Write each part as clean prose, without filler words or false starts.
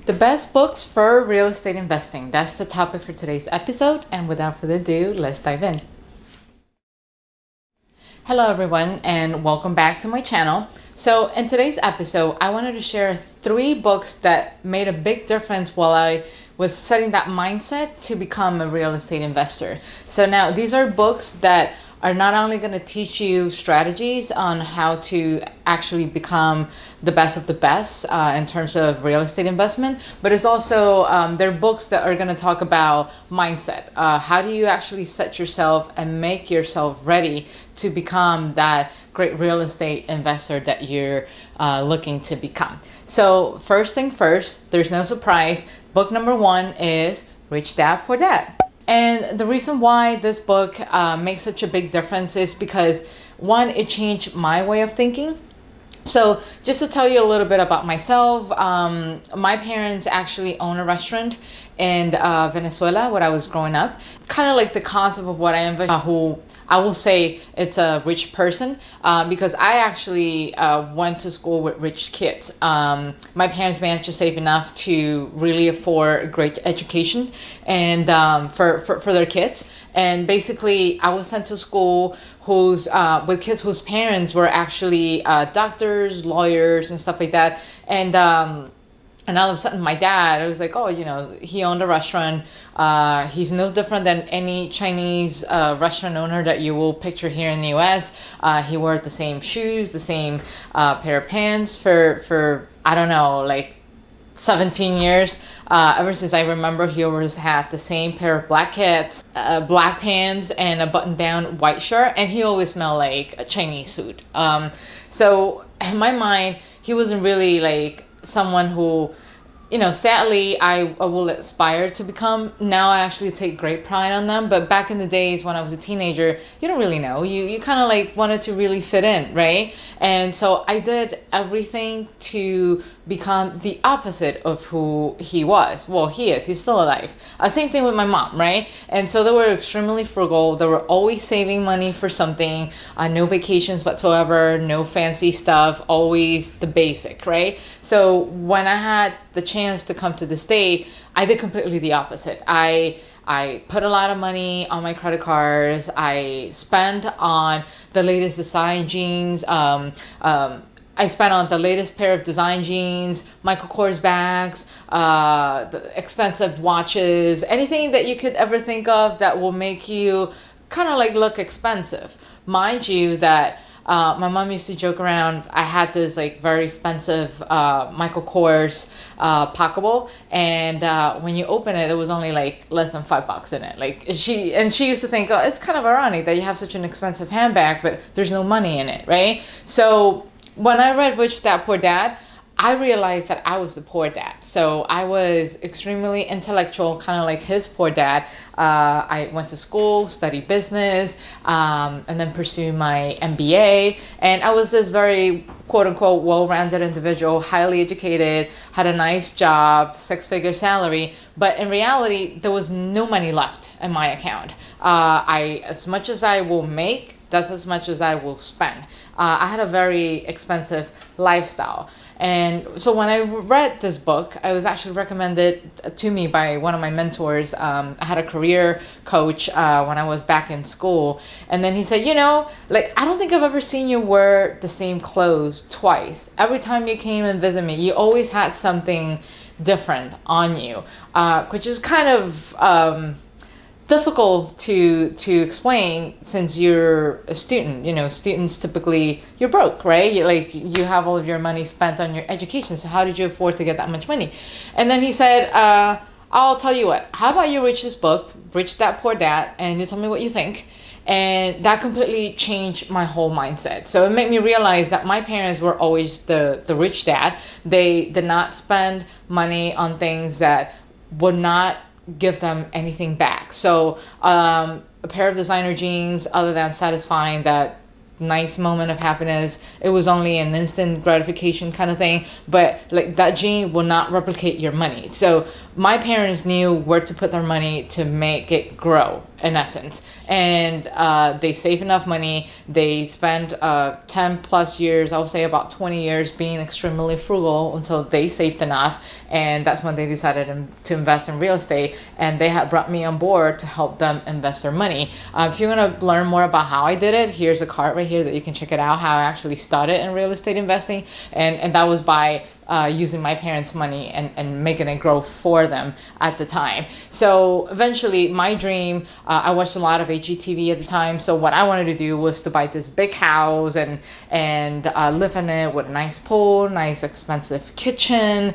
The best books for real estate investing. That's the topic for today's episode. And without further ado, let's dive in. Hello everyone and welcome back to my channel. So in today's episode, I wanted to share 3 books that made a big difference while I was setting that mindset to become a real estate investor. So now these are books that are not only going to teach you strategies on how to actually become the best of the best in terms of real estate investment, but it's also they're books that are going to talk about mindset. How do you actually set yourself and make yourself ready to become that great real estate investor that you're looking to become? So first thing first, there's no surprise. Book number 1 is Rich Dad Poor Dad. And the reason why this book makes such a big difference is because, one, it changed my way of thinking. So just to tell you a little bit about myself, my parents actually own a restaurant in Venezuela when I was growing up. Kind of like the concept of what I envision, who I will say it's a rich person because I actually went to school with rich kids. My parents managed to save enough to really afford a great education and for their kids. And basically, I was sent to school with kids whose parents were actually doctors, lawyers, and stuff like that. And all of a sudden, my dad, I was like, oh, he owned a restaurant. He's no different than any Chinese restaurant owner that you will picture here in the U.S. He wore the same shoes, the same pair of pants for I don't know, like 17 years. Ever since I remember, he always had the same pair of black black pants, and a button-down white shirt, and he always smelled like a Chinese food. So in my mind, he wasn't really like someone who, sadly, I will aspire to become. Now I actually take great pride on them. But back in the days when I was a teenager, you don't really know. You kind of like wanted to really fit in, right? And so I did everything to become the opposite of who he was. Well, he is. He's still alive. Same thing with my mom, right? And so they were extremely frugal. They were always saving money for something. No vacations whatsoever. No fancy stuff. Always the basic, right? So when I had the chance to come to the state, I did completely the opposite. I put a lot of money on my credit cards. I spent on the latest design jeans. I spent on the latest pair of design jeans, Michael Kors bags, the expensive watches, anything that you could ever think of that will make you kind of like look expensive. Mind you that my mom used to joke around. I had this like very expensive Michael Kors pocketbook, and when you open it, it was only like less than $5 in it. Like she used to think, oh, it's kind of ironic that you have such an expensive handbag, but there's no money in it, right? So when I read Rich Dad Poor Dad, I realized that I was the poor dad. So I was extremely intellectual, kind of like his poor dad. I went to school, studied business, and then pursued my MBA. And I was this very quote unquote well-rounded individual, highly educated, had a nice job, 6-figure salary. But in reality, there was no money left in my account. As much as I will make, that's as much as I will spend. I had a very expensive lifestyle. And so when I read this book, I was actually recommended to me by one of my mentors. I had a career coach when I was back in school. And then he said, I don't think I've ever seen you wear the same clothes twice. Every time you came and visited me, you always had something different on you, which is kind of difficult to explain since you're a student. Students typically, you're broke, right? You have all of your money spent on your education. So how did you afford to get that much money? And then he said, I'll tell you what, how about you read this book, Rich Dad Poor Dad, and you tell me what you think. And that completely changed my whole mindset. So it made me realize that my parents were always the rich dad. They did not spend money on things that would not give them anything back. So a pair of designer jeans, other than satisfying that nice moment of happiness, it was only an instant gratification kind of thing, but like that jean will not replicate your money. So my parents knew where to put their money to make it grow, in essence. And they save enough money. They spend 10 plus years, I would say about 20 years, being extremely frugal until they saved enough. And that's when they decided to invest in real estate. And they had brought me on board to help them invest their money. If you want to learn more about how I did it, here's a card right here that you can check it out, how I actually started in real estate investing. And that was by using my parents' money and making it grow for them at the time. So eventually my dream, I watched a lot of HGTV at the time. So what I wanted to do was to buy this big house and live in it with a nice pool, nice expensive kitchen,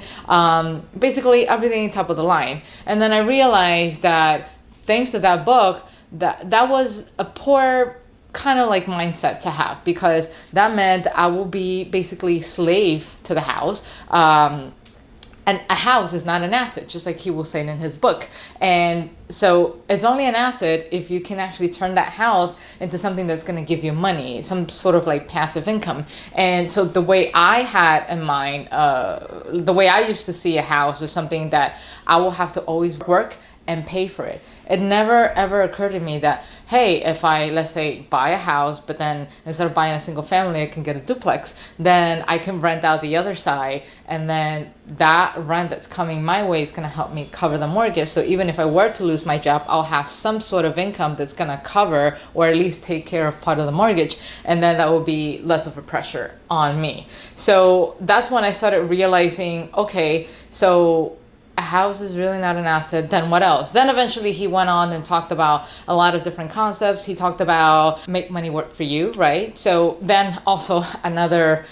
basically everything top of the line. And then I realized that thanks to that book, that was a poor kind of like mindset to have, because that meant I will be basically slave to the house. And a house is not an asset, just like he was saying in his book. And so it's only an asset if you can actually turn that house into something that's going to give you money, some sort of like passive income. And so the way I had in mind, the way I used to see a house was something that I will have to always work and pay for it. It never ever occurred to me that, hey, if I, let's say, buy a house, but then instead of buying a single family, I can get a duplex, then I can rent out the other side, and then that rent that's coming my way is going to help me cover the mortgage. So even if I were to lose my job, I'll have some sort of income that's going to cover or at least take care of part of the mortgage, and then that will be less of a pressure on me. So that's when I started realizing, okay, so a house is really not an asset. Then what else? Then eventually he went on and talked about a lot of different concepts. He talked about make money work for you, right? So then also another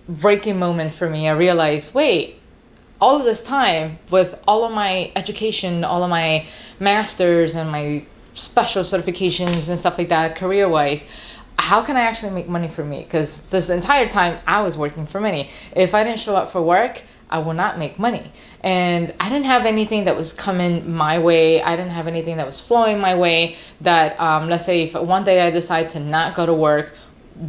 breaking moment for me. I realized, wait, all of this time with all of my education, all of my masters and my special certifications and stuff like that, career-wise, how can I actually make money for me? Because this entire time I was working for money. If I didn't show up for work, I will not make money. And I didn't have anything that was coming my way. I didn't have anything that was flowing my way that, let's say if one day I decide to not go to work,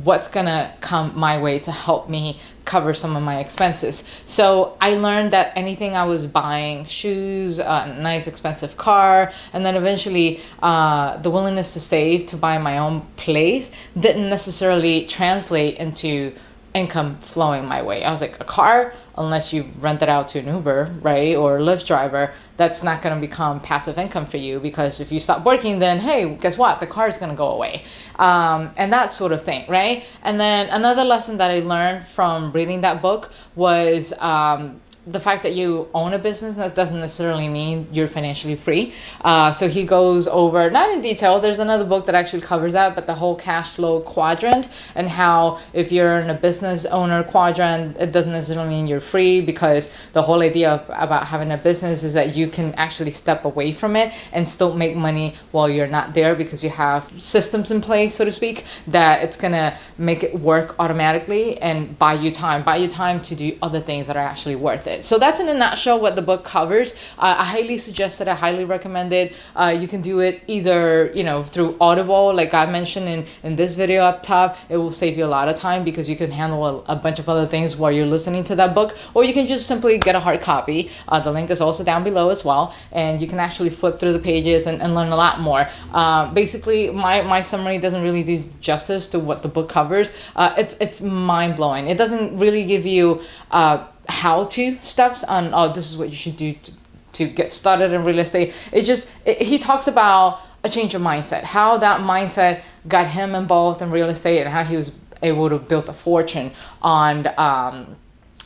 what's gonna come my way to help me cover some of my expenses. So I learned that anything I was buying, shoes, a nice expensive car, and then eventually the willingness to save to buy my own place didn't necessarily translate into income flowing my way. I was like, a car, unless you rent it out to an Uber, right, or a Lyft driver, that's not going to become passive income for you, because if you stop working, then hey, guess what? The car is going to go away, and that sort of thing, right? And then another lesson that I learned from reading that book was the fact that you own a business, that doesn't necessarily mean you're financially free. So he goes over, not in detail, there's another book that actually covers that, but the whole Cashflow quadrant, and how if you're in a business owner quadrant, it doesn't necessarily mean you're free, because the whole idea about having a business is that you can actually step away from it and still make money while you're not there, because you have systems in place, so to speak, that it's gonna make it work automatically and buy you time to do other things that are actually worth it. So that's in a nutshell what the book covers. I highly suggest it. I highly recommend it. You can do it either, through Audible, like I mentioned in this video up top. It will save you a lot of time because you can handle a bunch of other things while you're listening to that book, or you can just simply get a hard copy. The link is also down below as well, and you can actually flip through the pages and learn a lot more. Basically, my summary doesn't really do justice to what the book covers. It's mind-blowing. It doesn't really give you how-to steps on, this is what you should do to get started in real estate. It's just, he talks about a change of mindset, how that mindset got him involved in real estate, and how he was able to build a fortune on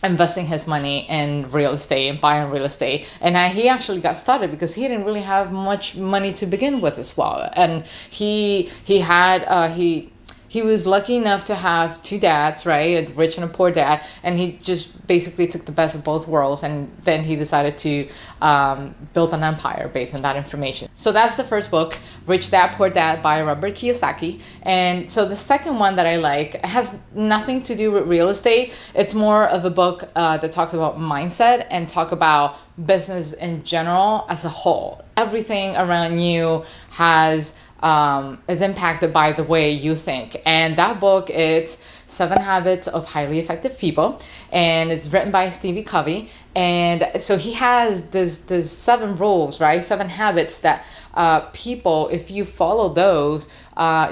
investing his money in real estate and buying real estate. And he actually got started because he didn't really have much money to begin with as well. And he was lucky enough to have two dads, right? A rich and a poor dad. And he just basically took the best of both worlds. And then he decided to build an empire based on that information. So that's the first book, Rich Dad, Poor Dad by Robert Kiyosaki. And so the second one that I like has nothing to do with real estate. It's more of a book that talks about mindset and talk about business in general as a whole. Everything around you is impacted by the way you think. And that book, it's 7 Habits of Highly Effective People, and it's written by Stevie Covey. And so he has this 7 rules, right? 7 habits that people, if you follow those,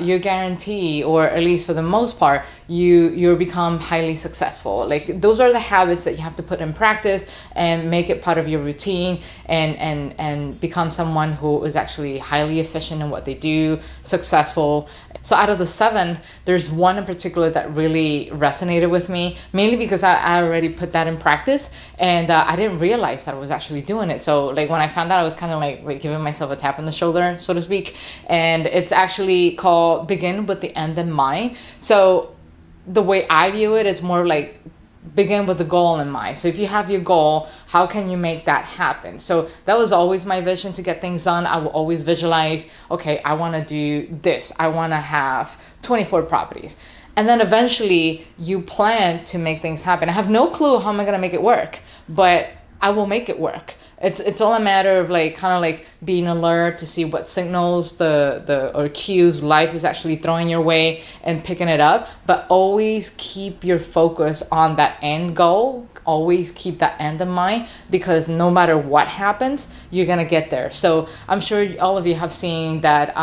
you guarantee, or at least for the most part, you become highly successful. Like, those are the habits that you have to put in practice and make it part of your routine, and become someone who is actually highly efficient in what they do, successful. So out of the 7, there's one in particular that really resonated with me, mainly because I already put that in practice, and I didn't realize that I was actually doing it. So like when I found out, I was kind of like giving myself a tap on the shoulder, so to speak. And it's actually called Begin with the End in Mind. So the way I view it is more like begin with the goal in mind. So if you have your goal, how can you make that happen? So that was always my vision to get things done. I will always visualize, okay, I want to do this. I want to have 24 properties. And then eventually you plan to make things happen. I have no clue how am I going to make it work, but I will make it work. It's all a matter of like kind of like being alert to see what signals or cues life is actually throwing your way and picking it up. But always keep your focus on that end goal. Always keep that end in mind, because no matter what happens, you're gonna get there. So I'm sure all of you have seen that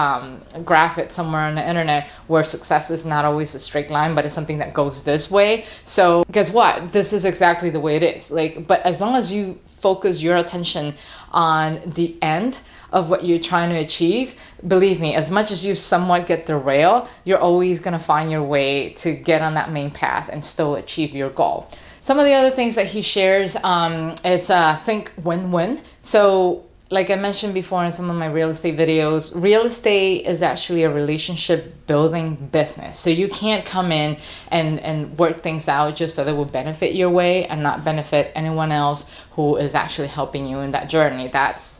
graphic somewhere on the internet where success is not always a straight line, but it's something that goes this way. So guess what? This is exactly the way it is. Like, but as long as you focus your attention on the end of what you're trying to achieve, believe me, as much as you somewhat get derailed, you're always going to find your way to get on that main path and still achieve your goal. Some of the other things that he shares, it's think win-win. So like I mentioned before in some of my real estate videos, real estate is actually a relationship building business. So you can't come in and work things out just so that it will benefit your way and not benefit anyone else who is actually helping you in that journey. That's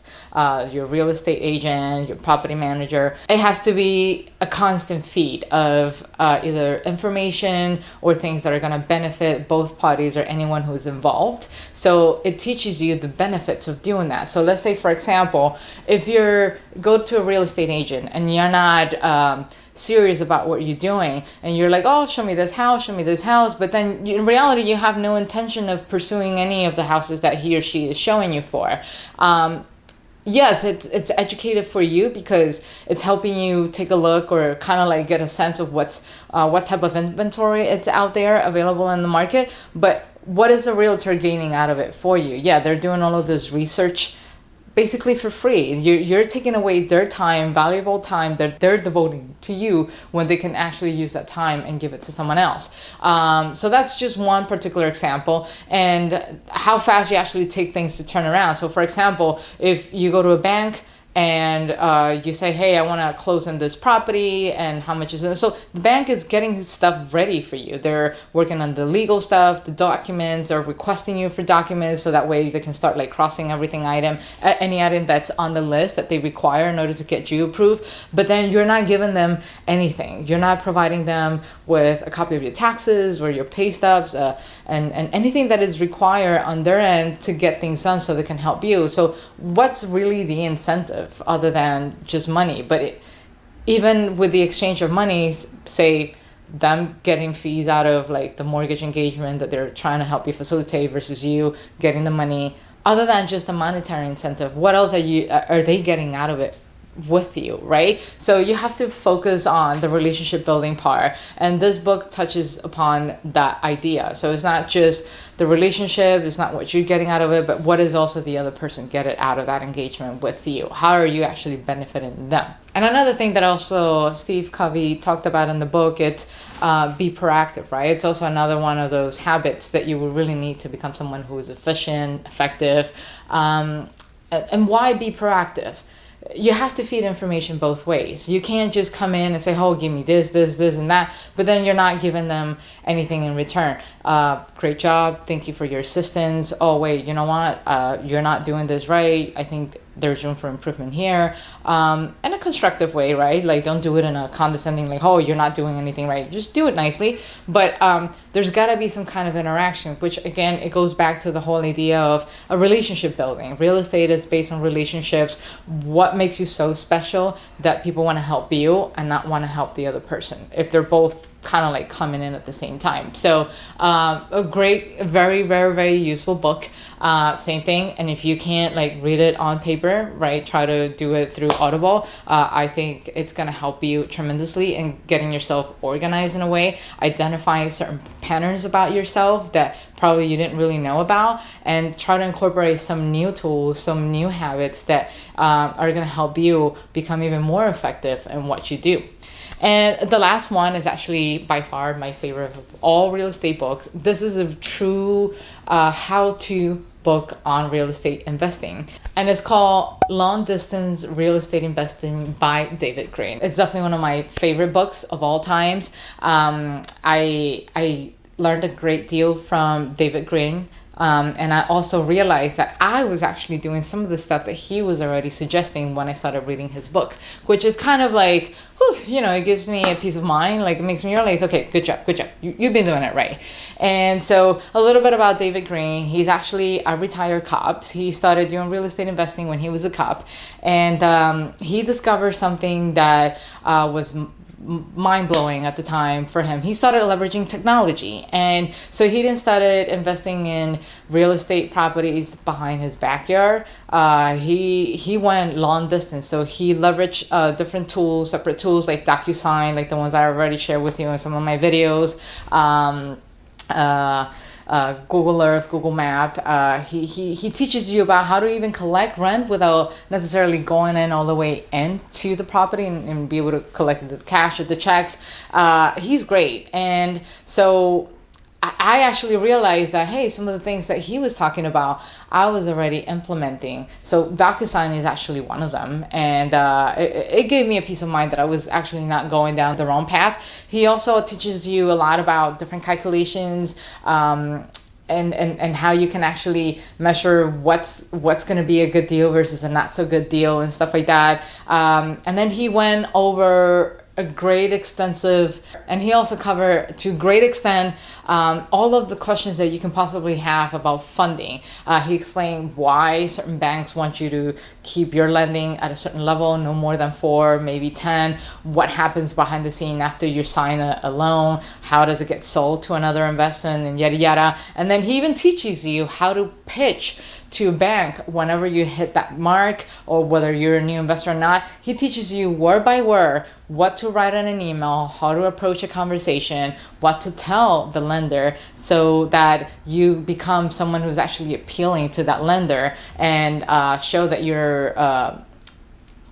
your real estate agent, your property manager. It has to be a constant feed of either information or things that are going to benefit both parties or anyone who's involved. So it teaches you the benefits of doing that. So let's say, for example, if you go to a real estate agent and you're not serious about what you're doing, and you're like, oh, show me this house, but then in reality you have no intention of pursuing any of the houses that he or she is showing you for. Yes, it's educative for you because it's helping you take a look or kind of like get a sense of what type of inventory it's out there available in the market. But what is a realtor gaining out of it for you? Yeah, they're doing all of this research basically for free. You're taking away their time, valuable time that they're devoting to you, when they can actually use that time and give it to someone else. So that's just one particular example, and how fast you actually take things to turn around. So for example, if you go to a bank and you say, hey, I want to close on this property, and how much is it? So the bank is getting stuff ready for you. They're working on the legal stuff, the documents, or requesting you for documents, so that way they can start like crossing any item that's on the list that they require in order to get you approved. But then you're not giving them anything. You're not providing them with a copy of your taxes or your pay stubs, and anything that is required on their end to get things done so they can help you. So what's really the incentive other than just money? But even with the exchange of money, say them getting fees out of like the mortgage engagement that they're trying to help you facilitate versus you getting the money, other than just a monetary incentive, what else are they getting out of it with you, right? So you have to focus on the relationship building part, and this book touches upon that idea. So it's not just the relationship, it's not what you're getting out of it, but what is also the other person getting out of that engagement with you? How are you actually benefiting them? And another thing that also Steve Covey talked about in the book, it's be proactive, right? It's also another one of those habits that you will really need to become someone who is efficient, effective. And why be proactive? You have to feed information both ways. You can't just come in and say, oh, give me this, and that, but then you're not giving them anything in return. Great job. Thank you for your assistance. Oh, wait, you know what? You're not doing this right. I think there's room for improvement here. In a constructive way, right? Like, don't do it in a condescending, like, oh, you're not doing anything right. Just do it nicely. But there's got to be some kind of interaction, which, again, it goes back to the whole idea of a relationship building. Real estate is based on relationships. What makes you so special that people want to help you and not want to help the other person? If they're both kind of like coming in at the same time. So a great, very, very, very useful book. Same thing. And if you can't like read it on paper, right, try to do it through Audible. I think it's going to help you tremendously in getting yourself organized in a way, identifying certain patterns about yourself that probably you didn't really know about, and try to incorporate some new tools, some new habits that are going to help you become even more effective in what you do. And the last one is actually by far my favorite of all real estate books. This is a true how-to book on real estate investing, and it's called Long Distance Real Estate Investing by David Green. It's definitely one of my favorite books of all times. I learned a great deal from David Green. And I also realized that I was actually doing some of the stuff that he was already suggesting when I started reading his book, which is kind of like, whew, you know, it gives me a peace of mind. Like, it makes me realize, okay, good job. You've been doing it right. And so a little bit about David Green. He's actually a retired cop. He started doing real estate investing when he was a cop. And he discovered something that was mind-blowing at the time for him. He started leveraging technology, and so he didn't started investing in real estate properties behind his backyard. He went long distance, so he leveraged different tools, separate tools like DocuSign, like the ones I already shared with you in some of my videos. Google Earth, Google Map. He teaches you about how to even collect rent without necessarily going in all the way into the property and be able to collect the cash or the checks. He's great. And so I actually realized that, hey, some of the things that he was talking about, I was already implementing. So DocuSign is actually one of them. And it gave me a peace of mind that I was actually not going down the wrong path. He also teaches you a lot about different calculations, and how you can actually measure what's going to be a good deal versus a not so good deal and stuff like that. And then he went over a great extensive, and he also covered to great extent all of the questions that you can possibly have about funding. He explained why certain banks want you to keep your lending at a certain level, no more than 4, maybe 10, what happens behind the scene after you sign a loan, how does it get sold to another investment, and yada yada. And then he even teaches you how to pitch to a bank whenever you hit that mark, or whether you're a new investor or not. He teaches you word by word what to write in an email, how to approach a conversation, what to tell the lender, so that you become someone who's actually appealing to that lender, and show that you're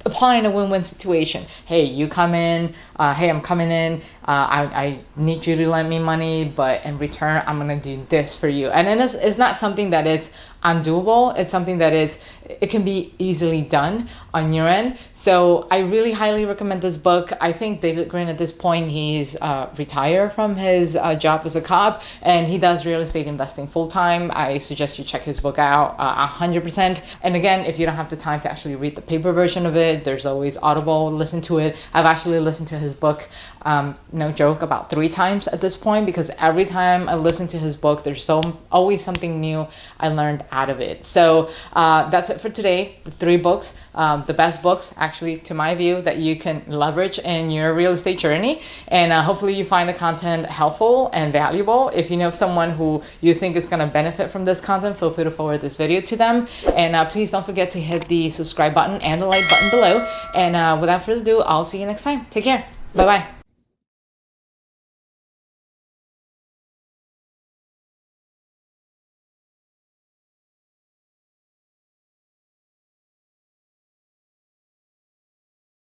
applying a win-win situation. Hey, you come in, hey, I'm coming in, I need you to lend me money, but in return, I'm gonna do this for you. And then it's not something that is undoable. It's something that it can be easily done on your end. So I really highly recommend this book. I think David Green at this point, he's retired from his job as a cop, and he does real estate investing full-time. I suggest you check his book out 100%. And again, if you don't have the time to actually read the paper version of it, there's always Audible, listen to it. I've actually listened to his book, no joke, about 3 times at this point, because every time I listen to his book, there's always something new I learned out of it. So that's it for today. The 3 books, the best books actually to my view that you can leverage in your real estate journey. And hopefully you find the content helpful and valuable. If you know someone who you think is going to benefit from this content, feel free to forward this video to them. And please don't forget to hit the subscribe button and the like button below. And without further ado, I'll see you next time. Take care. Bye-bye.